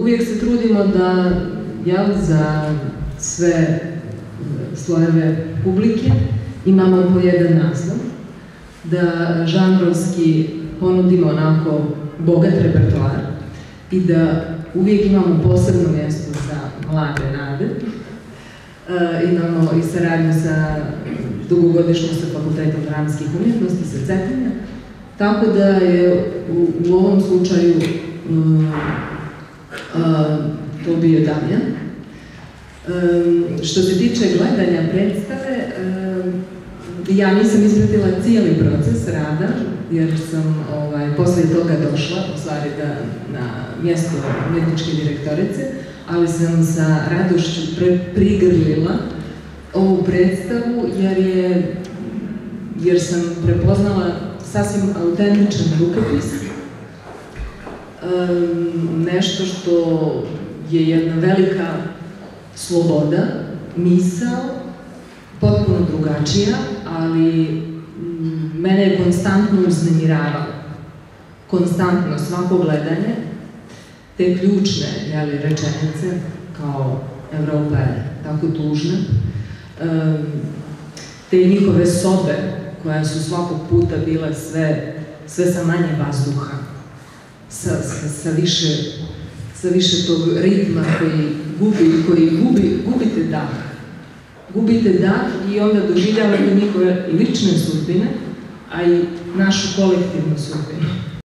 uvijek se trudimo da za sve slojeve publike imamo po jedan naslov, da žanrovski ponudimo onako bogat repertoar i da uvijek imamo posebno mjesto za mlade nade. Imamo i saradnju sa dugogodišnjom sa Fakultetom dramskih umjetnosti, sa Cetinja, tako da je u ovom slučaju to bio Damjan. Što se tiče gledanja predstave, ja nisam ispratila cijeli proces rada, jer sam poslije toga došla, u stvari na mjesto umjetničke direktorice, ali sam sa radošću prigrlila ovu predstavu, jer sam prepoznala sasvim autentičan rukopis, nešto što je jedna velika sloboda, misao, potpuno drugačija, ali mene je konstantno uznemiravalo. Konstantno svako gledanje, te ključne rečenice, kao Evropa je tako tužna, te njihove sobe, koja su svakog puta bile sve sa manje vazduha, sa više tog ritma koji gubite dah. Gubite dah i onda doživljavate njihove lične sudbine, a i našu kolektivnu sudbinu.